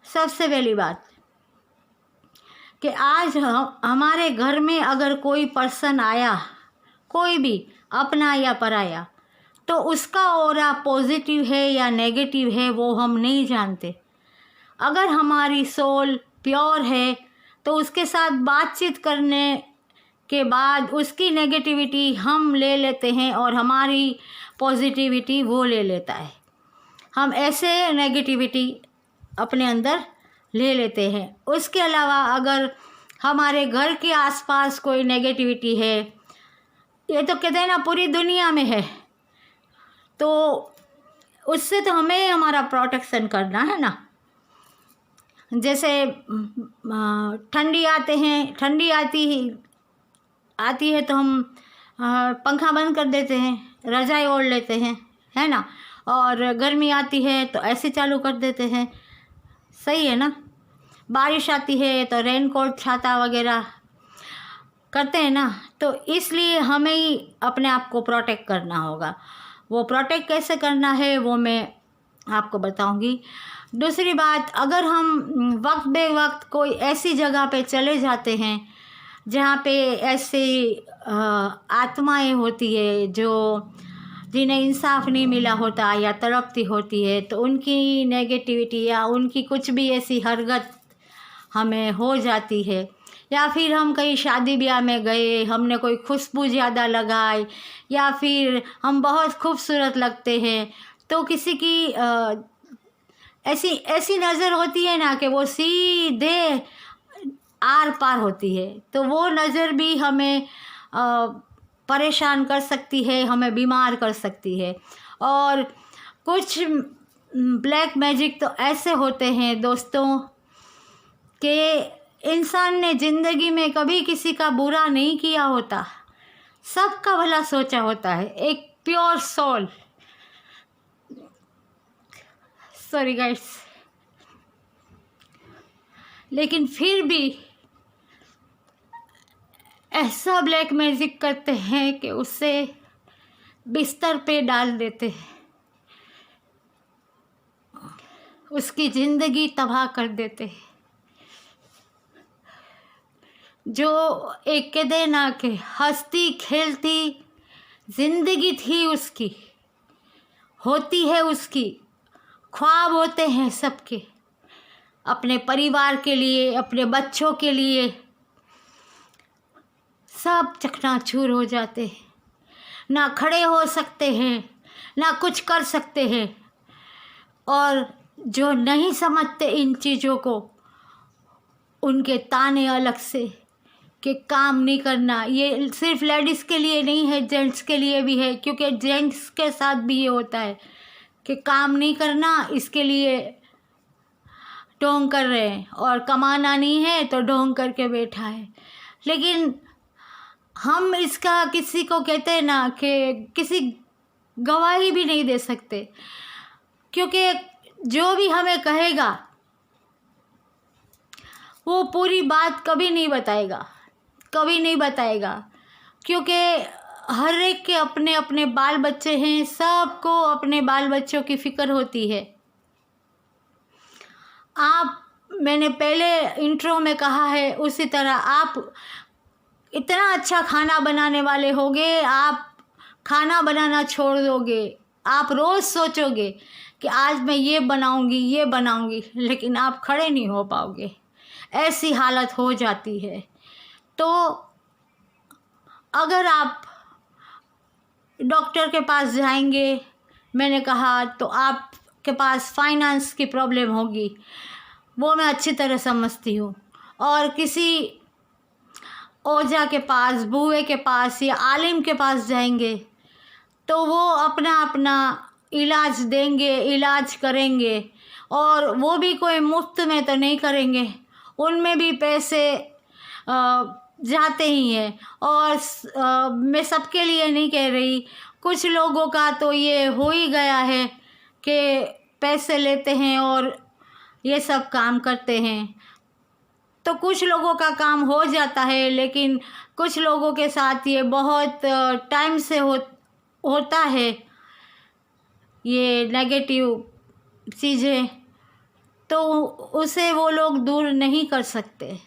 सबसे पहली बात कि आज हमारे घर में अगर कोई पर्सन आया, कोई भी अपना या पराया, तो उसका ऑरा पॉजिटिव है या नेगेटिव है वो हम नहीं जानते। अगर हमारी सोल प्योर है तो उसके साथ बातचीत करने के बाद उसकी नेगेटिविटी हम ले लेते हैं और हमारी पॉजिटिविटी वो ले लेता है। हम ऐसे नेगेटिविटी अपने अंदर ले लेते हैं। उसके अलावा अगर हमारे घर के आसपास कोई नेगेटिविटी है, ये तो कहते हैं ना पूरी दुनिया में है, तो उससे तो हमें हमारा प्रोटेक्शन करना है ना। जैसे ठंडी ठंडी आती है तो हम पंखा बंद कर देते हैं, रज़ाई ओढ़ लेते हैं, है ना। और गर्मी आती है तो ऐसे चालू कर देते हैं, सही है ना। बारिश आती है तो रेनकोट, छाता वगैरह करते हैं ना। तो इसलिए हमें ही अपने आप को प्रोटेक्ट करना होगा। वो प्रोटेक्ट कैसे करना है वो मैं आपको बताऊंगी। दूसरी बात, अगर हम वक्त बे वक्त कोई ऐसी जगह पे चले जाते हैं जहाँ पे ऐसी आत्माएं होती है जो जिन्हें इंसाफ नहीं मिला होता या तड़पती होती है, तो उनकी नेगेटिविटी या उनकी कुछ भी ऐसी हरकत हमें हो जाती है, या फिर हम कहीं शादी ब्याह में गए, हमने कोई खुशबू ज़्यादा लगाई, या फिर हम बहुत खूबसूरत लगते हैं, तो किसी की ऐसी नज़र होती है ना कि वो सीधे आर पार होती है, तो वो नज़र भी हमें परेशान कर सकती है, हमें बीमार कर सकती है। और कुछ ब्लैक मैजिक तो ऐसे होते हैं दोस्तों कि इंसान ने ज़िंदगी में कभी किसी का बुरा नहीं किया होता, सबका भला सोचा होता है, एक प्योर सोल। सॉरी गाइस, लेकिन फिर भी ऐसा ब्लैक मैजिक करते हैं कि उसे बिस्तर पे डाल देते हैं, उसकी ज़िंदगी तबाह कर देते हैं। जो एक कहते ना कि हंसती खेलती ज़िंदगी थी उसकी, होती है उसकी, ख्वाब होते हैं सबके, अपने परिवार के लिए, अपने बच्चों के लिए, सब चकनाचूर हो जाते हैं, ना खड़े हो सकते हैं, ना कुछ कर सकते हैं। और जो नहीं समझते इन चीज़ों को, उनके ताने अलग से कि काम नहीं करना। ये सिर्फ लेडीज़ के लिए नहीं है, जेंट्स के लिए भी है, क्योंकि जेंट्स के साथ भी ये होता है कि काम नहीं करना, इसके लिए ढोंग कर रहे हैं, और कमाना नहीं है तो ढोंग करके बैठा है। लेकिन हम इसका किसी को कहते हैं ना कि किसी गवाही भी नहीं दे सकते, क्योंकि जो भी हमें कहेगा वो पूरी बात कभी नहीं बताएगा, कभी नहीं बताएगा, क्योंकि हर एक के अपने अपने बाल बच्चे हैं, सबको अपने बाल बच्चों की फ़िक्र होती है। मैंने पहले इंट्रो में कहा है, उसी तरह आप इतना अच्छा खाना बनाने वाले होगे, आप खाना बनाना छोड़ दोगे, आप रोज़ सोचोगे कि आज मैं ये बनाऊंगी, लेकिन आप खड़े नहीं हो पाओगे, ऐसी हालत हो जाती है। तो अगर आप डॉक्टर के पास जाएंगे, मैंने कहा, तो आपके पास फाइनेंस की प्रॉब्लम होगी, वो मैं अच्छी तरह समझती हूँ। और किसी ओझा के पास, बुए के पास या आलिम के पास जाएंगे तो वो अपना अपना इलाज देंगे, इलाज करेंगे, और वो भी कोई मुफ्त में तो नहीं करेंगे, उनमें भी पैसे जाते ही हैं। और मैं सबके लिए नहीं कह रही, कुछ लोगों का तो ये हो ही गया है कि पैसे लेते हैं और ये सब काम करते हैं। तो कुछ लोगों का काम हो जाता है, लेकिन कुछ लोगों के साथ ये बहुत टाइम से होता है ये नेगेटिव चीज़ें, तो उसे वो लोग दूर नहीं कर सकते।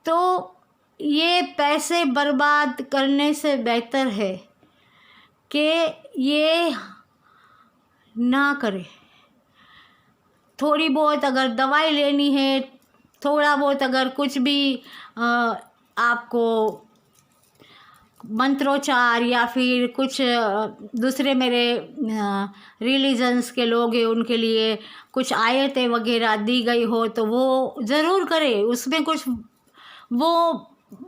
तो ये पैसे बर्बाद करने से बेहतर है कि ये ना करें। थोड़ी बहुत अगर दवाई लेनी है, थोड़ा बहुत अगर कुछ भी आपको मंत्रोच्चार या फिर कुछ दूसरे मेरे रिलीजन्स के लोग हैं उनके लिए कुछ आयतें वगैरह दी गई हो तो वो ज़रूर करें, उसमें कुछ वो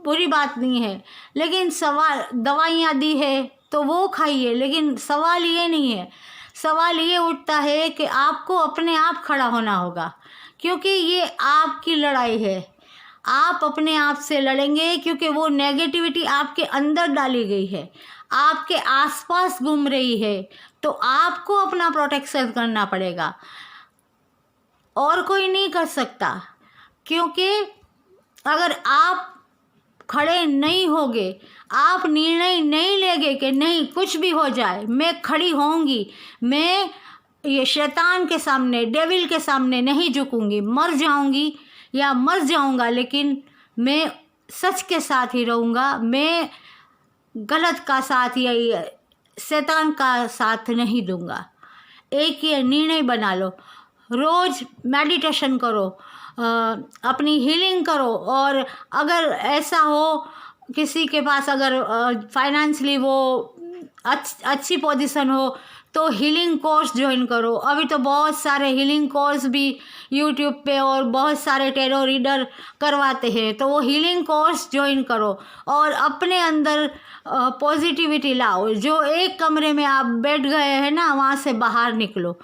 बुरी बात नहीं है। लेकिन सवाल, दवाइयाँ दी है तो वो खाइए, लेकिन सवाल ये नहीं है। सवाल ये उठता है कि आपको अपने आप खड़ा होना होगा, क्योंकि ये आपकी लड़ाई है। आप अपने आप से लड़ेंगे, क्योंकि वो नेगेटिविटी आपके अंदर डाली गई है, आपके आसपास घूम रही है, तो आपको अपना प्रोटेक्शन करना पड़ेगा, और कोई नहीं कर सकता। क्योंकि अगर आप खड़े नहीं होगे, आप निर्णय नहीं लेंगे कि नहीं कुछ भी हो जाए मैं खड़ी होंगी, मैं ये शैतान के सामने, डेविल के सामने नहीं झुकूंगी, मर जाऊंगी या मर जाऊंगा लेकिन मैं सच के साथ ही रहूँगा, मैं गलत का साथ या शैतान का साथ नहीं दूंगा। एक ये निर्णय बना लो, रोज़ मेडिटेशन करो, अपनी हीलिंग करो। और अगर ऐसा हो किसी के पास अगर फाइनेंशली वो अच्छी पोजीशन हो तो हीलिंग कोर्स ज्वाइन करो। अभी तो बहुत सारे हीलिंग कोर्स भी यूट्यूब पे और बहुत सारे टेरो रीडर करवाते हैं, तो वो हीलिंग कोर्स ज्वाइन करो और अपने अंदर पॉजिटिविटी लाओ। जो एक कमरे में आप बैठ गए हैं ना, वहाँ से बाहर निकलो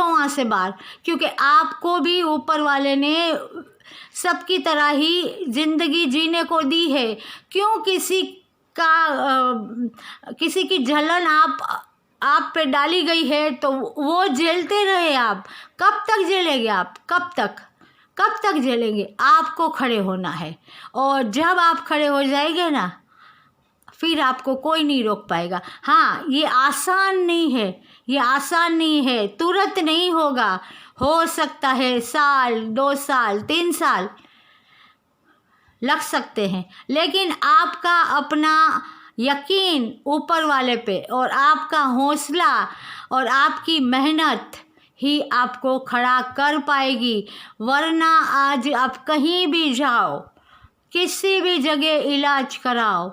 वहाँ से बाहर, क्योंकि आपको भी ऊपर वाले ने सबकी तरह ही ज़िंदगी जीने को दी है। क्यों किसी की जलन आप पे डाली गई है तो वो झेलते रहे आप। कब तक झेलेंगे आप? कब तक झेलेंगे? आपको खड़े होना है, और जब आप खड़े हो जाएंगे ना, फिर आपको कोई नहीं रोक पाएगा। हाँ, ये आसान नहीं है, तुरंत नहीं होगा, हो सकता है साल, 2 साल, 3 साल लग सकते हैं, लेकिन आपका अपना यकीन ऊपर वाले पे और आपका हौसला और आपकी मेहनत ही आपको खड़ा कर पाएगी। वरना आज आप कहीं भी जाओ, किसी भी जगह इलाज कराओ,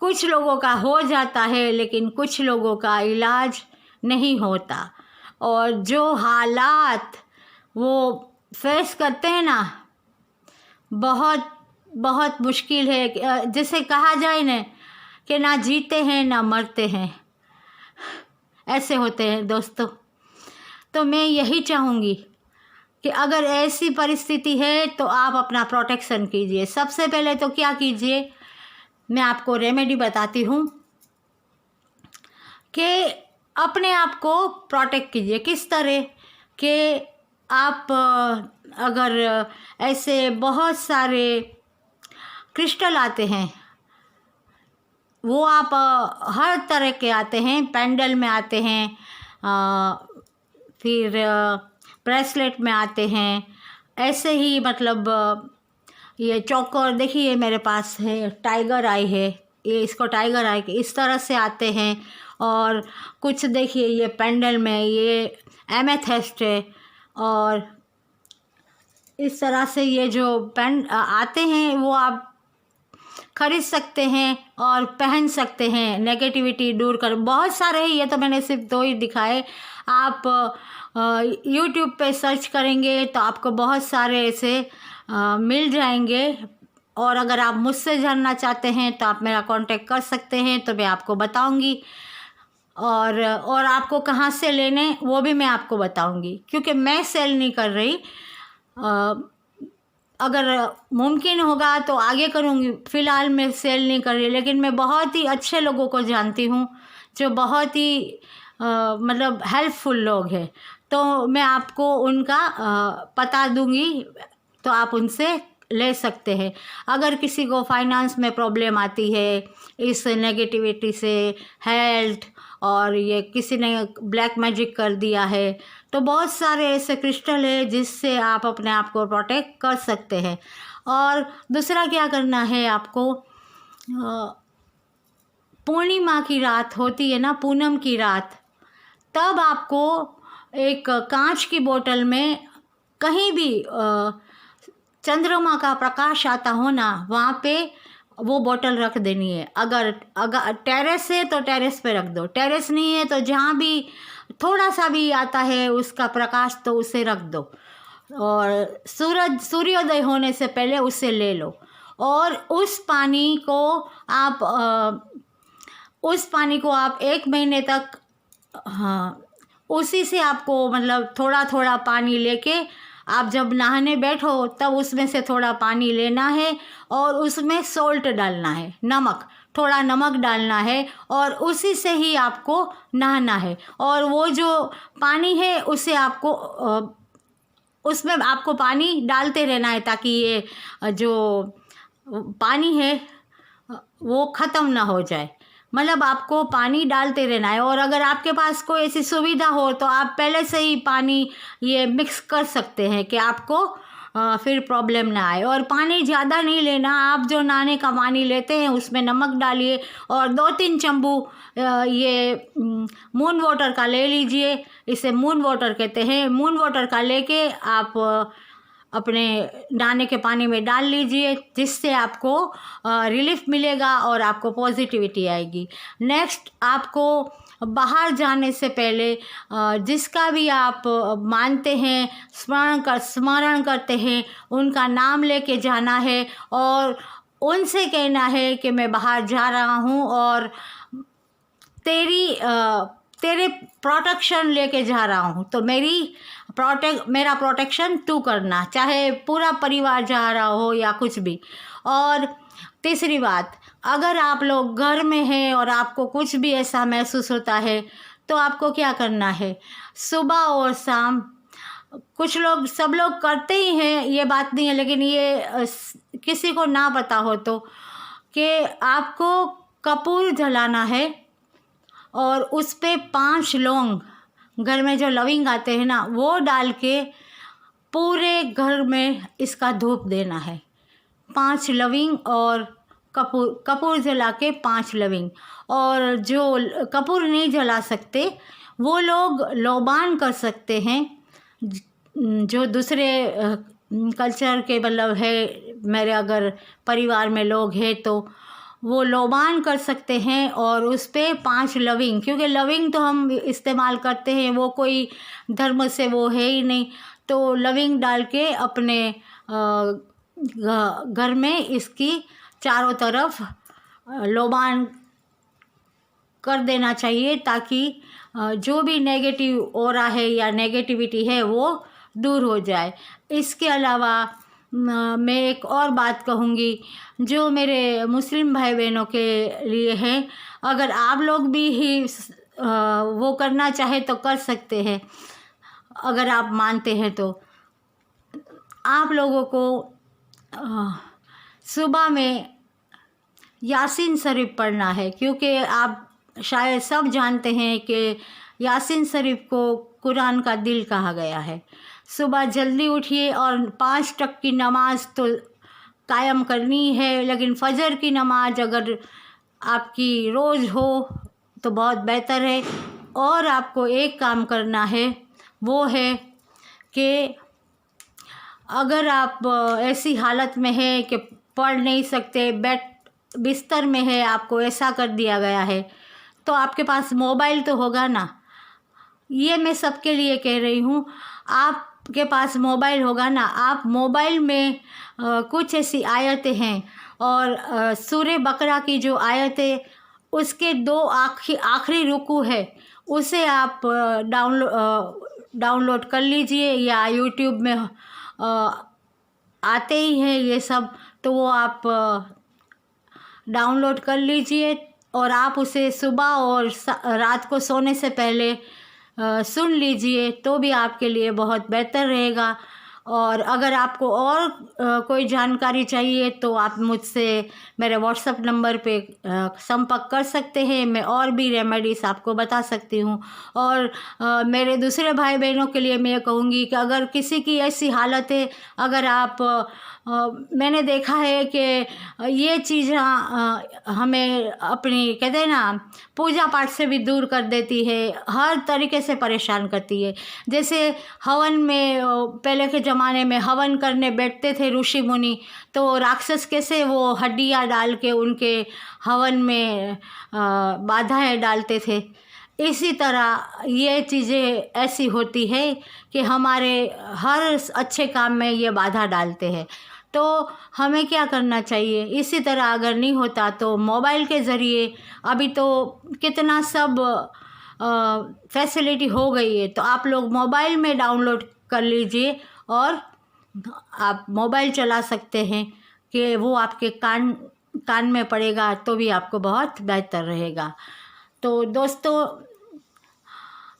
कुछ लोगों का हो जाता है लेकिन कुछ लोगों का इलाज नहीं होता। और जो हालात वो फेस करते हैं ना, बहुत मुश्किल है। जैसे कहा जाए ना कि ना जीते हैं ना मरते हैं, ऐसे होते हैं दोस्तों। तो मैं यही चाहूँगी कि अगर ऐसी परिस्थिति है तो आप अपना प्रोटेक्शन कीजिए। सबसे पहले तो क्या कीजिए, मैं आपको रेमेडी बताती हूँ कि अपने आप को प्रोटेक्ट कीजिए। किस तरह कि आप अगर ऐसे बहुत सारे क्रिस्टल आते हैं, वो आप हर तरह के आते हैं, पेंडल में आते हैं, फिर ब्रेसलेट में आते हैं, ऐसे ही मतलब ये चौकर देखिए मेरे पास है, टाइगर आई है, ये इसको टाइगर आई के इस तरह से आते हैं। और कुछ देखिए ये पेंडल में ये एमेथिस्ट है, और इस तरह से ये जो पेन आते हैं वो आप खरीद सकते हैं और पहन सकते हैं, नेगेटिविटी दूर कर। बहुत सारे हैं, ये तो मैंने सिर्फ 2 ही दिखाए। आप यूट्यूब पे सर्च करेंगे तो आपको बहुत सारे ऐसे मिल जाएंगे। और अगर आप मुझसे जानना चाहते हैं तो आप मेरा कांटेक्ट कर सकते हैं, तो मैं आपको बताऊंगी। और आपको कहाँ से लेने वो भी मैं आपको बताऊंगी, क्योंकि मैं सेल नहीं कर रही। अगर मुमकिन होगा तो आगे करूँगी, फ़िलहाल मैं सेल नहीं कर रही। लेकिन मैं बहुत ही अच्छे लोगों को जानती हूँ जो बहुत ही मतलब हेल्पफुल लोग हैं, तो मैं आपको उनका पता दूंगी, तो आप उनसे ले सकते हैं। अगर किसी को फाइनेंस में प्रॉब्लम आती है इस नेगेटिविटी से, हेल्थ, और ये किसी ने ब्लैक मैजिक कर दिया है, तो बहुत सारे ऐसे क्रिस्टल है जिससे आप अपने आप को प्रोटेक्ट कर सकते हैं। और दूसरा क्या करना है आपको, पूर्णिमा की रात होती है ना, पूनम की रात, तब आपको एक कांच की बोतल में कहीं भी चंद्रमा का प्रकाश आता हो ना, वहाँ पे वो बोतल रख देनी है। अगर अगर टेरेस है तो टेरेस पे रख दो, टेरेस नहीं है तो जहाँ भी थोड़ा सा भी आता है उसका प्रकाश तो उसे रख दो, और सूर्योदय होने से पहले उसे ले लो। और उस पानी को आप 1 महीने तक, हाँ, उसी से आपको मतलब थोड़ा थोड़ा पानी लेके आप जब नहाने बैठो तब उसमें से थोड़ा पानी लेना है और उसमें सॉल्ट डालना है, नमक, थोड़ा नमक डालना है, और उसी से ही आपको नहाना है। और वो जो पानी है उसे आपको उसमें आपको पानी डालते रहना है, ताकि ये जो पानी है वो ख़त्म ना हो जाए। मतलब आपको पानी डालते रहना है। और अगर आपके पास कोई ऐसी सुविधा हो तो आप पहले से ही पानी ये मिक्स कर सकते हैं कि आपको फिर प्रॉब्लम ना आए। और पानी ज़्यादा नहीं लेना, आप जो नहाने का पानी लेते हैं उसमें नमक डालिए और 2-3 चम्मू ये मून वाटर का ले लीजिए। इसे मून वाटर कहते हैं। मून वाटर का लेके आप अपने नहाने के पानी में डाल लीजिए, जिससे आपको रिलीफ मिलेगा और आपको पॉजिटिविटी आएगी। नेक्स्ट, आपको बाहर जाने से पहले जिसका भी आप मानते हैं, स्मरण करते हैं, उनका नाम लेके जाना है और उनसे कहना है कि मैं बाहर जा रहा हूँ और तेरे प्रोटेक्शन लेके जा रहा हूँ, तो मेरा प्रोटेक्शन तू करना, चाहे पूरा परिवार जा रहा हो या कुछ भी। और तीसरी बात, अगर आप लोग घर में हैं और आपको कुछ भी ऐसा महसूस होता है तो आपको क्या करना है, सुबह और शाम, कुछ लोग, सब लोग करते ही हैं, ये बात नहीं है, लेकिन ये किसी को ना पता हो तो, कि आपको कपूर जलाना है और उस पे 5 लौंग, घर में जो लविंग आते हैं ना, वो डाल के पूरे घर में इसका धूप देना है। 5 लविंग और कपूर जला के 5 लविंग। और जो कपूर नहीं जला सकते वो लोग लोबान कर सकते हैं। जो दूसरे कल्चर के मतलब है, मेरे अगर परिवार में लोग हैं तो वो लोबान कर सकते हैं और उस पर 5 लविंग, क्योंकि लविंग तो हम इस्तेमाल करते हैं, वो कोई धर्म से वो है ही नहीं, तो लविंग डाल के अपने घर में इसकी चारों तरफ लोबान कर देना चाहिए, ताकि जो भी नेगेटिव ऑरा है या नेगेटिविटी है वो दूर हो जाए। इसके अलावा मैं एक और बात कहूँगी जो मेरे मुस्लिम भाई बहनों के लिए है। अगर आप लोग भी ही वो करना चाहे तो कर सकते हैं, अगर आप मानते हैं तो। आप लोगों को सुबह में यासीन शरीफ पढ़ना है, क्योंकि आप शायद सब जानते हैं कि यासीन शरीफ को कुरान का दिल कहा गया है। सुबह जल्दी उठिए और 5 टक की नमाज तो कायम करनी है, लेकिन फ़जर की नमाज अगर आपकी रोज़ हो तो बहुत बेहतर है। और आपको एक काम करना है, वो है कि अगर आप ऐसी हालत में है कि पढ़ नहीं सकते, बिस्तर में है, आपको ऐसा कर दिया गया है, तो आपके पास मोबाइल तो होगा ना। ये मैं सबके लिए कह रही हूँ, आपके पास मोबाइल होगा ना, आप मोबाइल में कुछ ऐसी आयतें हैं और सूरे बकरा की जो आयतें उसके 2 आखिरी रुकू है, उसे आप डाउनलोड कर लीजिए या यूट्यूब में आते ही हैं ये सब, तो वो आप डाउनलोड कर लीजिए और आप उसे सुबह और रात को सोने से पहले सुन लीजिए, तो भी आपके लिए बहुत बेहतर रहेगा। और अगर आपको और कोई जानकारी चाहिए तो आप मुझसे मेरे व्हाट्सएप नंबर पे संपर्क कर सकते हैं। मैं और भी रेमेडीज़ आपको बता सकती हूँ। और मेरे दूसरे भाई बहनों के लिए मैं ये कहूँगी कि अगर किसी की ऐसी हालत है, अगर आप मैंने देखा है कि ये चीज़ हमें अपनी कहते हैं ना पूजा पाठ से भी दूर कर देती है, हर तरीके से परेशान करती है। जैसे हवन में पहले के ज़माने में हवन करने बैठते थे ऋषि मुनि, तो राक्षस कैसे वो हड्डियाँ डाल के उनके हवन में बाधाएं डालते थे। इसी तरह ये चीज़ें ऐसी होती है कि हमारे हर अच्छे काम में ये बाधा डालते हैं। तो हमें क्या करना चाहिए? इसी तरह अगर नहीं होता तो मोबाइल के ज़रिए, अभी तो कितना सब फैसिलिटी हो गई है, तो आप लोग मोबाइल में डाउनलोड कर लीजिए और आप मोबाइल चला सकते हैं कि वो आपके कान में पड़ेगा, तो भी आपको बहुत बेहतर रहेगा। तो दोस्तों,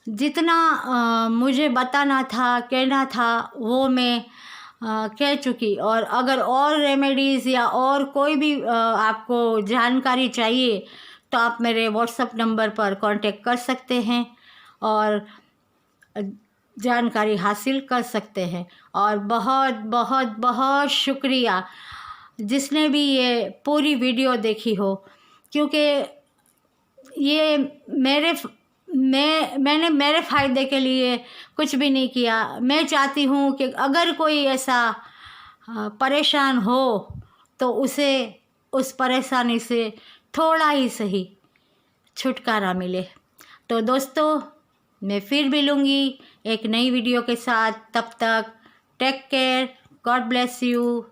जितना मुझे बताना था, कहना था, वो मैं कह चुकी। और अगर और रेमेडीज़ या और कोई भी आपको जानकारी चाहिए तो आप मेरे व्हाट्सएप नंबर पर कांटेक्ट कर सकते हैं और जानकारी हासिल कर सकते हैं। और बहुत बहुत बहुत शुक्रिया जिसने भी ये पूरी वीडियो देखी हो, क्योंकि ये मैंने मेरे फ़ायदे के लिए कुछ भी नहीं किया। मैं चाहती हूँ कि अगर कोई ऐसा परेशान हो तो उसे उस परेशानी से थोड़ा ही सही छुटकारा मिले। तो दोस्तों, मैं फिर मिलूँगी एक नई वीडियो के साथ। तब तक take care, God bless you.